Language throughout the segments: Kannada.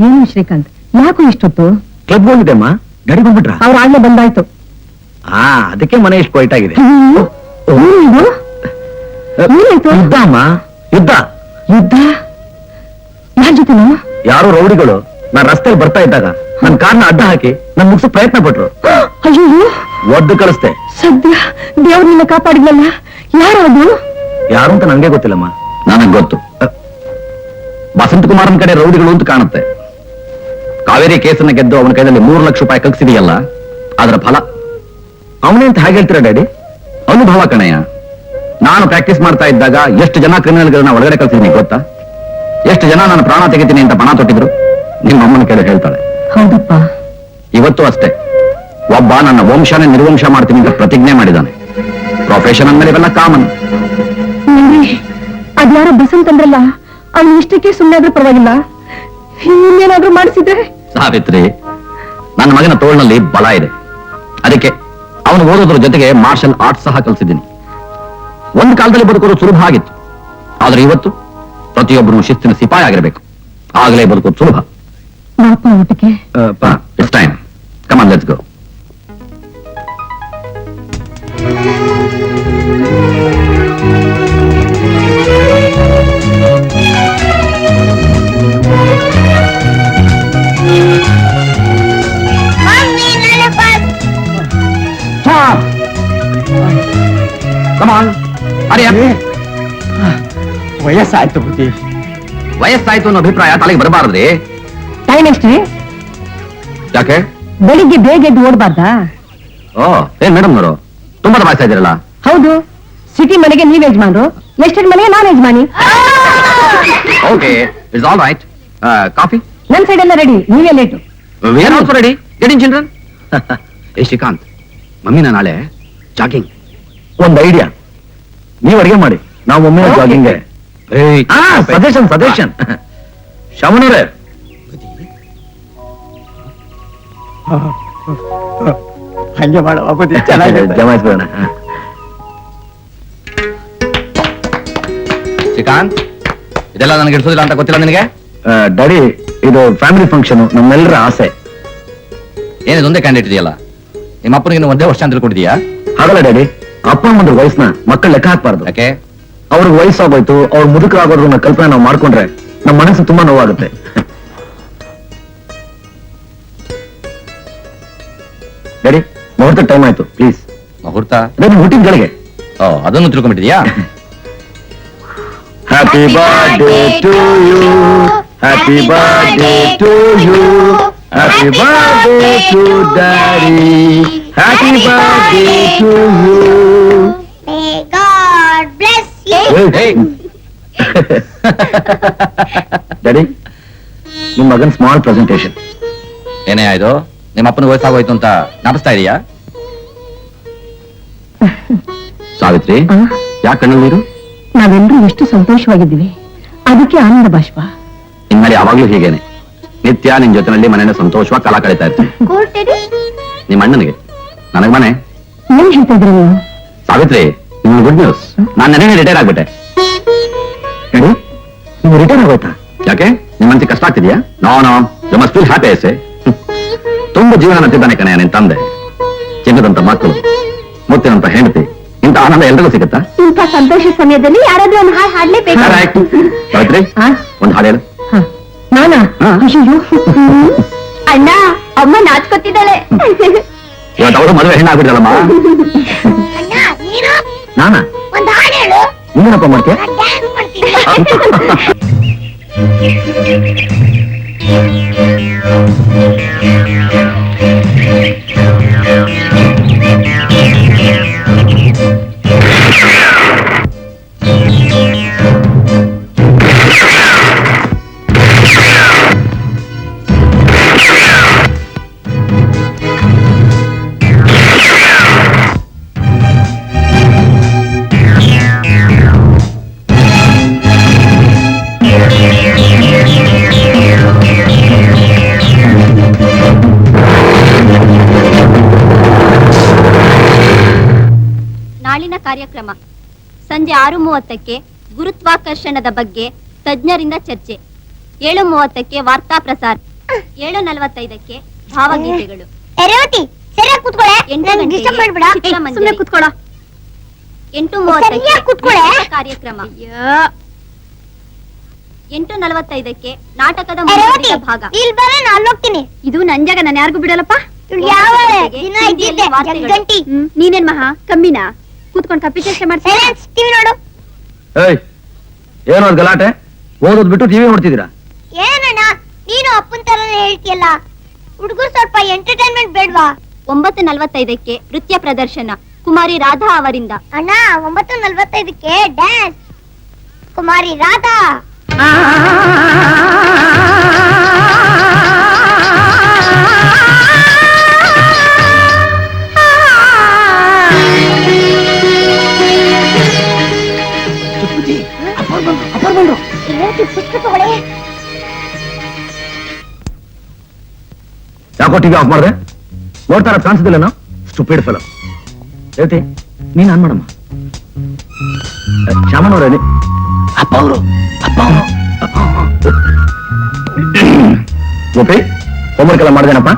ಏನು ಶ್ರೀಕಾಂತ್, ಯಾಕೋ ಇಷ್ಟೊತ್ತು? ಕ್ಲಬ್ ಹೋಗಿದೆ ಅಮ್ಮ. ಗಾಡಿ ಬಂದ್ಬಿಟ್ರ? ಅವ್ರ ಆಗ್ಲೇ ಬಂದಾಯ್ತು. ಅದಕ್ಕೆ ಮನೆ ಇಷ್ಟು ಕ್ವೈಟ್ ಆಗಿದೆ. ಏನಾಯ್ತು? ಯುದ್ಧ ಅಮ್ಮ, ಯುದ್ಧ. ಯುದ್ಧ? ಯಾರ ಜೊತೆ? ಯಾರೋ ರೌಡಿಗಳು ನಾನ್ ರಸ್ತೆಯಲ್ಲಿ ಬರ್ತಾ ಇದ್ದಾಗ ನನ್ ಕಾರ್ನ ಅಡ್ಡ ಹಾಕಿ ನನ್ ಮುಗಿಸೋ ಪ್ರಯತ್ನ ಪಟ್ರು. ಅಯ್ಯೋ, ಒದ್ದು ಕಳಿಸ್ತೆ. ಸದ್ಯ ದೇವ್ರ ನಿನ್ನ ಕಾಪಾಡಿದ್ನಲ್ಲ. ಯಾರದು? ಯಾರು ಅಂತ ನಂಗೆ ಗೊತ್ತಿಲ್ಲಮ್ಮ. ನನಗ್ ಗೊತ್ತು. ವಸಂತ ಕುಮಾರನ್ ಕಡೆ ರೌಡಿಗಳು ಅಂತ ಕಾಣುತ್ತೆ. ಕಾವೇರಿ ಕೇಸನ್ನ ಗೆದ್ದು ಅವನ ಕೈಯಲ್ಲಿ 3 ಲಕ್ಷ ರೂಪಾಯಿ ಕಗ್ಸಿದೆಯಲ್ಲ, ಅದರ ಫಲ ಅವನೇ ಅಂತ ಹಾಗೆ ಹೇಳ್ತೀರಾ ಡ್ಯಾಡಿ? ಅನುಭವ ಕಣಯ್ಯ. ನಾನು ಪ್ರಾಕ್ಟೀಸ್ ಮಾಡ್ತಾ ಇದ್ದಾಗ ಎಷ್ಟು ಜನ ಕ್ರಿಮಿನಲ್ಗಳನ್ನ ಒಳಗಡೆ ಕಳ್ಸಿದೀನಿ ಗೊತ್ತಾ? ಎಷ್ಟು ಜನ ನಾನು ಪ್ರಾಣ ತೆಗಿತೀನಿ ಅಂತ ಪಣ ತೊಟ್ಟಿದ್ರು. ನಿಮ್ಮ ಅಮ್ಮನ ಕೇಳಿ ಹೇಳ್ತಾಳೆ. ಹೌದಪ್ಪ. ಇವತ್ತು ಅಷ್ಟೇ, ಒಬ್ಬ ನನ್ನ ವಂಶನೇ ನಿರ್ವಂಶ ಮಾಡ್ತೀನಿ ಅಂತ ಪ್ರತಿಜ್ಞೆ ಮಾಡಿದ್ದಾನೆ. ಪ್ರೊಫೆಷನ್ ಅಂದ್ಮೇಲೆ ಇವೆಲ್ಲ ಕಾಮನ್. ಅದ್ಯಾರೋ ಬಸಂತ್ ಅಂದ್ರಲ್ಲ, ಅವ್ನು ಇಷ್ಟಕ್ಕೆ ಸುಮ್ಮನೆ ಆದ್ರೂ ಪರವಾಗಿಲ್ಲ, ಇನ್ನೇನಾದ್ರೂ ಮಾಡಿಸಿದ್ರೆ? ಸಾವಿತ್ರಿ, ನನ್ನ ಮಗನ ತೋಳ್ನಲ್ಲಿ ಬಲ ಇದೆ. ಅದಕ್ಕೆ ಅವನು ಓದೋದ್ರ ಜೊತೆಗೆ ಮಾರ್ಷಲ್ ಆರ್ಟ್ಸ್ ಸಹ ಕಲಿಸಿದ್ದೀನಿ. ಒಂದು ಕಾಲದಲ್ಲಿ ಬದುಕೋದು ಸುಲಭ ಆಗಿತ್ತು, ಆದ್ರೆ ಇವತ್ತು ಪ್ರತಿಯೊಬ್ಬರು ಶಿಸ್ತಿನ ಸಿಪಾಯಿ ಆಗಿರಬೇಕು. ಆಗಲೇ ಬದುಕೋದು ಸುಲಭ. ಊಟಕ್ಕೆ it's time. Come on, let's go. Come on. Hurry up. ವಯಸ್ಸಾಯ್ತು ಬುದ್ಧಿ. ವಯಸ್ಸಾಯ್ತು ಅನ್ನೋ ಅಭಿಪ್ರಾಯ ತಲೆಗೆ ಬರಬಾರದ್ರಿ. ಟೈಮ್ ಎಷ್ಟೇ? ಯಾಕೆ ಬೆಳಿಗ್ಗೆ ಬೇಗ ಎದ್ದು ಓಡಬಾರ್ದಾ? ಏನ್ ಮೇಡಮ್ ಅವರು ತುಂಬಾ ದಬಾಯಿಸ್ತಾ ಇದ್ದೀರಲ್ಲ? ಹೌದು, ಸಿಟಿ ಮನೆಗೆ ನೀವ್ ಯಜಮಾನ್ರು, ಎಸ್ಟೇಟ್ ಮನೆಗೆ ನಾನ್ ಯಜಮಾನಿ. Okay, it's all right. Coffee? ನನ್ ಸೈಡ್ ಎಲ್ಲ ರೆಡಿ, ನೀವೇ late. We are also ready. Get in children. ಏ ಶ್ರೀಕಾಂತ್, ಮಮ್ಮಿನ ನಾಳೆ ಜಾಗಿಂಗ್. ಒಂದು ಐಡಿಯಾ, ನೀವು ಅಡಿಗೆ ಮಾಡಿ, ನಾವು ಒಮ್ಮೆ ಜಾಗಿಂಗ್. Suggestion suggestion. ಶಮನರೇ, ಹಂಗೆ ಮಾಡುವ ಬುದ್ಧಿ. ಚೆನ್ನಾಗಿದೆ. ಜಮಾಯಿಸ್ಬೇಡ. ಶ್ರೀಕಾಂತ್, ಇದೆಲ್ಲ ನನಗೆ ಇಡಿಸೋದಿಲ್ಲ ಅಂತ ಗೊತ್ತಿಲ್ಲ ನಿನಗೆ? ಡ್ಯಾಡಿ, ಇದು ಫ್ಯಾಮಿಲಿ ಫಂಕ್ಷನ್, ನಮ್ಮೆಲ್ಲರ ಆಸೆ. ಏನಿದೊಂದೇ ಕ್ಯಾಂಡಿಡೇಟ್ ಇದೆಯಲ್ಲ, ನಿಮ್ಮ ಅಪ್ಪನಿಗೆ ಒಂದೇ ವರ್ಷ ಅಂತ ತಿಳ್ಕೊಂಡಿದ್ಯಾ? ಹಾಗಲ್ಲ ಡ್ಯಾಡಿ, ಅಪ್ಪ ಅಮ್ಮಂದ್ರ ವಯಸ್ಸನ್ನ ಮಕ್ಕಳು ಲೆಕ್ಕ ಹಾಕ್ಬಾರ್ದು. ಯಾಕೆ? ಅವ್ರಿಗೆ ವಯಸ್ಸಾಗೋಯ್ತು, ಅವ್ರು ಮುದುಕರಾಗೋದ್ರ ಕಲ್ಪನೆ ನಾವು ಮಾಡ್ಕೊಂಡ್ರೆ ನಮ್ಮ ಮನಸ್ಸು ತುಂಬಾ ನೋವಾಗುತ್ತೆ. ಡ್ಯಾಡಿ, ಮುಹೂರ್ತ ಟೈಮ್ ಆಯ್ತು, ಪ್ಲೀಸ್. ಮುಹೂರ್ತ? ಹುಟ್ಟಿದ ಗಳಿಗೆ. ಅದನ್ನು ತಿಳ್ಕೊಂಡ್ಬಿಟ್ಟಿದ್ಯಾ? Happy birthday to you, happy birthday to you, happy birthday to daddy, happy birthday to you. May God bless you. Daddy, ನಿಮ್ಮ ಮಗನ್ ಸ್ಮಾಲ್ ಪ್ರೆಸೆಂಟೇಶನ್. ಏನೇ ಆಯ್ತು? ನಿಮ್ಮ ಅಪ್ಪನ ವಯಸ್ಸಾಗೋಯ್ತು ಅಂತ ನಾಪಿಸ್ತಾ ಇದೀಯಾ? ಸಾವಿತ್ರಿ, ಯಾಕೆ ಕಣ್ಣಲ್ಲಿ ನೀರು? ನಾವೆಲ್ಲರೂ ಎಷ್ಟು ಸಂತೋಷವಾಗಿದ್ದೀವಿ, ಅದಕ್ಕೆ ಆನಂದ ಬಾಷ್ಪ. ಇನ್ಮೇಲೆ ಯಾವಾಗ್ಲೂ ಹೀಗೇನೆ, ನಿತ್ಯ ನಿನ್ ಜೊತೆನಲ್ಲಿ ಮನೆಯ ಸಂತೋಷವಾಗಿ ಕಾಲ ಕಳೀತಾ ಇರ್ತೀನಿ. ನಿಮ್ಮ ಅಣ್ಣನಿಗೆ, ನನಗ್ ಮನೆ. ಏನ್ ಹೇಳ್ತಾ ಇದ್ರಿ ನೀವು? ಸಾವಿತ್ರಿ, ನಿಮ್ಗೆ ಗುಡ್ ನ್ಯೂಸ್. ನಾನು ನೆನೆ ರಿಟೈರ್ ಆಗ್ಬಿಟ್ಟೆ. ಹೇಳಿ, ನೀವು ರಿಟೈರ್ ಆಗೋಯ್ತಾ? ಯಾಕೆ, ನಿಮ್ಮ ಮನಸ್ಸಿಗೆ ಕಷ್ಟ ಆಗ್ತಿದ್ಯಾ? No no, you must feel happy. ಐಸೆ ತುಂಬ ಜೀವನ ನಟ್ಟಿದ್ದಾನೆ ಕಣೆ ನಿನ್ ತಂದೆ. ಚಿನ್ನದಂತ ಮಕ್ಕಳು, ಮುತ್ತಿನಂತ ಹೆಂಡತಿ, ಇಂಥ ಆನಂದ ಎಲ್ರಿಗೂ ಸಿಗುತ್ತಾ? ಇಂಥ ಸಂತೋಷ ಸಮಯದಲ್ಲಿ ಯಾರಾದ್ರೂ ಒಂದು ಹಾಡು ಹಾಡ್ಲೇಬೇಕು. ಸಾವಿತ್ರಿ, ಒಂದು ಹಾಡು ಹೇಳು. ನಾನಾ? ಅಣ್ಣ, ಅಮ್ಮ ನಾಚ್ಕೊತಿದ್ದಾಳೆ. ಇವತ್ತು ಅವಳು ಮದುವೆ ಹೆಣ್ಣಾಗ್ಬಿಟ್ರಲ್ಲಮ್ಮ. ಅಣ್ಣ, ನೀನು ನಾನಾ? ಒಂದು ಹಾಡು ಹೇಳು. ನೀನಪ್ಪ ಮಾಡ್ತೀಯ? ಡ್ಯಾನ್ಸ್ ಮಾಡ್ತೀನಿ. ನಾಳಿನ ಕಾರ್ಯಕ್ರಮ ಸಂಜೆ 6:30ಕ್ಕೆ ಗುರುತ್ವಾಕರ್ಷಣದ ಬಗ್ಗೆ ತಜ್ಞರಿಂದ ಚರ್ಚೆ. 7:30ಕ್ಕೆ ವಾರ್ತಾ ಪ್ರಸಾರ, 7:45ಕ್ಕೆ ಭಾವಗೀತೆಗಳು, ರೇವತಿ ಸರಿಯಾಗಿ ಕೂತ್ಕೊಳ್ಳೆ 8 ನನ್ ಗಂಟೆಗೆ ಡಿಸ್ಟರ್ಬ್ ಮಾಡ್ಬೇಡ ಚಿತ್ರಮಂಜರಿ. ಸುಮ್ನೆ ಕೂತ್ಕೊಳ್ಳೋ. 8:30ಕ್ಕೆ ಸರಿಯಾಗಿ ಕೂತ್ಕೊಳ್ಳೆ. ವಿಶೇಷ ಕಾರ್ಯಕ್ರಮ, 8:45ಕ್ಕೆ ನಾಟಕದ ರೇವತಿ ಮುಂದುವರಿದ ಭಾಗ. ಇಲ್ಲಿ ಬರ ನಾನು ಅಲ್ಲಿ ಹೋಗ್ತೀನಿ. ಇದು ನನ್ ಜಾಗ, ನಾನು ಯಾರಿಗೂ ಬಿಡಲ್ಲಪ್ಪ. ಇವ್ಳು ಯಾವಳೆ ದಿನ ಇದ್ದಿದ್ದೆ ವಾರ್ತೆಗಳು. ಜಗ್ಗಂಟಿ. ನೀನೇನ್ ಮಹಾ ಕಮ್ಮಿನಾ? ಕೂತ್ಕೊಂಡು ಕಪ್ಪಿ ಚೇಷ್ಟೆ ಮಾಡ್ತೀಯ? ಸೈಲೆನ್ಸ್ ಟಿವಿ ನೋಡು. ಏಯ್ ಏನೋ ಅದ್ ಗಲಾಟೆ? ಓದೋದ್ ಬಿಟ್ಟು ಟಿವಿ ನೋಡ್ತಿದ್ದೀರಾ? ಏನಣ್ಣ ನೀನು ಅಪ್ಪನ್ ತರನೇ ಹೇಳ್ತೀಯಲ್ಲ, ಹುಡುಗರು ಸ್ವಲ್ಪ ಎಂಟರ್ಟೈನ್ಮೆಂಟ್ ಬೇಡ್ವಾ? 9:45ಕ್ಕೆ ನೃತ್ಯ ಪ್ರದರ್ಶನ, ಕುಮಾರಿ ರಾಧಾ ಅವರಿಂದ. ಅಣ್ಣ 9:45ಕ್ಕೆ ಡ್ಯಾನ್ಸ್, ಕುಮಾರಿ ರಾಧಾ. ರೇವತಿ ಪುಸ್ತಕ ತಗೊಳ್ಳಿ. ಯಾಕೋ ಟಿವಿ ಆಫ್ ಮಾಡಿದೆ? ನೋಡ್ತಾರ ಕಾಣಿಸ್ತಿಲ್ಲ ನಾವು ಸ್ಟುಪಿಡ್ ಫೆಲೋ. ರೇವತಿ ನೀನ್ ಆನ್ ಮಾಡಮ್ಮ. ಶ್ಯಾಮನವ್ರೆ ಅಪ್ಪ ಅವರು ಗೋಪಿ ಹೋಮ್ವರ್ಕ್ ಎಲ್ಲ ಮಾಡಿದೇನಪ್ಪ?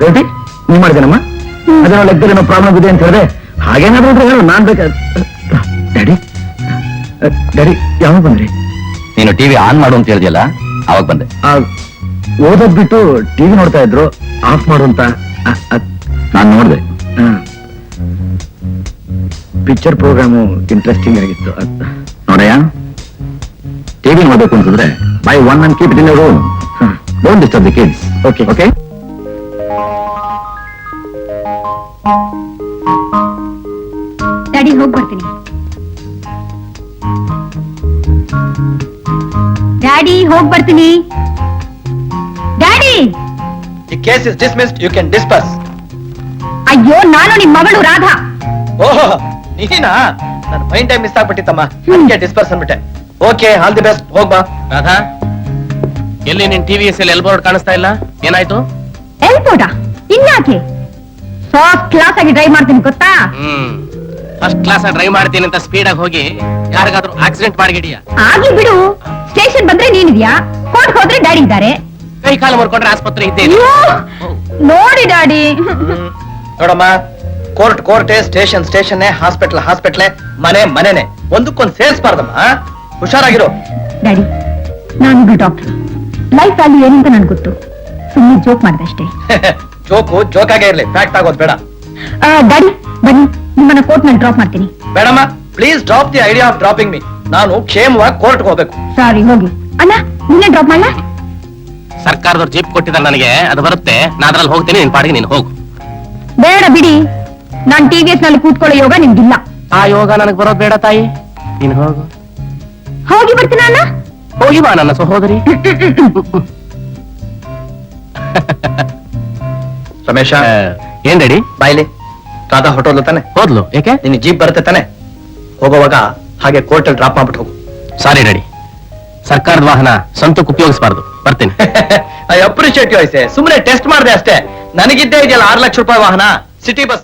ರೇವತಿ ನೀ ಮಾಡಿದೇನಮ್ಮ? ಅದನ್ನ ಲೆಕ್ಕದಲ್ಲಿ ಏನೋ ಪ್ರಾಬ್ಲಮ್ ಇದೆ ಅಂತ ಹೇಳಿದೆ. ಹಾಗೇನಾದ್ರು ಇದ್ರೆ ಹೇಳು, ನಾನ್ ಬೇಕಾ. ಡ್ಯಾಡಿ ಡ್ಯಾಡಿ ಯಾವಾಗ ಬಂದ್ರಿ? ನೀನು ಟಿವಿ ಆನ್ ಮಾಡು ಅಂತ ಹೇಳಿದ್ಯಲ್ಲ, ಅವಾಗ ಬಂದೆ. ಓದೋದ್ ಬಿಟ್ಟು ಟಿವಿ ನೋಡ್ತಾ ಇದ್ರು, ಆಫ್ ಮಾಡು ಅಂತ ನಾನ್ ನೋಡ್ದೆ. ಪಿಕ್ಚರ್ ಪ್ರೋಗ್ರಾಮು ಇಂಟ್ರೆಸ್ಟಿಂಗ್ ಆಗಿತ್ತು. ನೋಡಯ್ಯ, ಟಿವಿ ನೋಡ್ಬೇಕು ಅಂತಂದ್ರೆ by one and keep it in room. Don't disturb the kids. Okay okay. Daddy ಹೋಗ್ ಬರ್ತೀನಿ. ಡ್ಯಾಡಿ ಹೋಗ್ ಬರ್ತೀನಿ. Daddy The case is dismissed. You can disperse. ಅಯ್ಯೋ, ನಾನು ನಿಮ್ ಮಗಳು ರಾಧಾ. ಓಹೋ ನೀನಾ? ನನ್ನ ಮೈಂಡ್ ಟೈಮ್ ಮಿಸ್ ಆಗ್ಬಿಟ್ಟಿತ್ತಮ್ಮ, ಅದಕ್ಕೆ ಡಿಸ್ಪರ್ಸ್ ಅಂದ್ಬಿಟ್ಟೆ. Okay, all the best. ಹೋಗ್ಬಾ. ರಾಧಾ, ಎಲ್ಲಿ ನಿನ್ ಟಿವಿಎಸ್ ಎಲ್ ಬೋರ್ಡ್ ಕಾಣಿಸ್ತಾ ಇಲ್ಲ? ಏನಾಯ್ತು? ಎಲ್ಬೋಡ ಇನ್ಯಾಕೆ? ಫಸ್ಟ್ ಕ್ಲಾಸ್ ಆಗಿ ಡ್ರೈವ್ ಮಾಡ್ತೀನಿ ಗೊತ್ತಾ? ಫಸ್ಟ್ ಕ್ಲಾಸ್ ಡ್ರೈವ್ ಮಾಡ್ತೀನಿ ಅಂತ ಸ್ಪೀಡ್ ಆಗಿ ಹೋಗಿ ಯಾರಿಗಾದ್ರೂ ಆಕ್ಸಿಡೆಂಟ್ ಮಾಡಿಗಿಡಿಯಾ? ಆಗ್ಲಿ ಬಿಡು. ಸ್ಟೇಷನ್ ಬಂದ್ರೆ ನೀನಿದ್ಯಾ, ಕೋರ್ಟ್ ಹೋದ್ರೆ ಡ್ಯಾಡಿ ಇದ್ದಾರೆ. ಕೈ ಕಾಲು ಮುರ್ಕೊಂಡ್ರೆ ಆಸ್ಪತ್ರೆ ಇದ್ದೇನೆ. ಅಯ್ಯೋ, ನೋಡಿ ಡ್ಯಾಡಿ. ನೋಡಮ್ಮ, ಕೋರ್ಟ್ ಕೋರ್ಟೇ, ಸ್ಟೇಷನ್ ಸ್ಟೇಷನ್ನೇ, ಹಾಸ್ಪಿಟ್ಲ್ ಹಾಸ್ಪಿಟ್ಲೇ, ಮನೆ ಮನೆನೆ. ಒಂದಕ್ಕೊಂದು ಸೇರಿಸಬಾರ್ದಮ್ಮ. ಹುಷಾರಾಗಿರು. ಡ್ಯಾಡಿ, ನಾನೊಬ್ಳು ಡಾಕ್ಟರ್. ಲೈಫ್ ವ್ಯಾಲ್ಯೂ ಏನಂತ ನನ್ಗೆ ಗೊತ್ತು. ಸುಮ್ಮನೆ ಜೋಕ್ ಮಾಡಿದೆ ಅಷ್ಟೇ. ಜೋಕು ಜೋಕಾಗೇ ಇರ್ಲಿ, ಫ್ಯಾಕ್ಟ್ ಆಗೋದು ಬೇಡ. ಡ್ಯಾಡಿ ಬನ್ನಿ, ನಿಮ್ಮನ್ನ ಕೋರ್ಟ್ ನಲ್ಲಿ ಡ್ರಾಪ್ ಮಾಡ್ತೀನಿ. ಬೇಡಮ್ಮ, please drop the idea of dropping me. ನಾನು ಕ್ಷೇಮವಾಗಿ ಕೋರ್ಟ್ಗೆ ಹೋಗ್ಬೇಕು. ಸಾರಿ, ಹೋಗಿ. ಅಣ್ಣ, ನಿನ್ನೆ ಡ್ರಾಪ್ ಮಾಡ್ಲಾ? ಸರ್ಕಾರದವ್ರು ಜೀಪ್ ಕೊಟ್ಟಿದ್ದಾರೆ ನನಗೆ, ಅದು ಬರುತ್ತೆ. ನಾ ಅದ್ರಲ್ಲಿ ಹೋಗ್ತೀನಿ, ನಿನ್ ಪಾಡಿಗೆ ನೀನು ಹೋಗು. ಬೇಡ ಬಿಡಿ, ನಾನ್ ಟಿವಿಎಸ್ ನಲ್ಲಿ ಕೂತ್ಕೊಳ್ಳೋ ಯೋಗ ನಿಮ್ಗಿಲ್ಲ. ಆ ಯೋಗ ನನಗೆ ಬರೋದು ಬೇಡ ತಾಯಿ, ನೀನು ಹೋಗು. ಹೋಗಿ ಬರ್ತೀನ ಅಣ್ಣ. ಹೋಗಿ ಬಾ ನನ್ನ ಸಹೋದರಿ. ರಮೇಶ, ಏನ್ ರೆಡಿ? ಬಾಯ್ಲಿ. ರಾಧಾ ಹೊಟ್ಟೋದ್ಲು ತಾನೆ? ಹೋದ್ಲು, ಯಾಕೆ? ನಿನ್ ಜೀಪ್ ಬರುತ್ತೆ ತಾನೆ? ಹೋಗೋವಾಗ ಹಾಗೆ ಕೋರ್ಟಲ್ಲಿ ಡ್ರಾಪ್ ಮಾಡ್ಬಿಟ್ಟು ಹೋಗು. ಸಾರಿ ರೆಡಿ, ಸರ್ಕಾರದ ವಾಹನ ಸ್ವಂತಕ್ಕೆ ಉಪಯೋಗಿಸಬಾರ್ದು. ಬರ್ತೀನಿ. I appreciate you. ಐಸೆ ಸುಮ್ಮನೆ ಟೆಸ್ಟ್ ಮಾಡಿದೆ ಅಷ್ಟೇ. ನನಗಿದ್ದೇ ಇದೆಯಲ್ಲ 6 ಲಕ್ಷ ರೂಪಾಯಿ ವಾಹನ, ಸಿಟಿ ಬಸ್.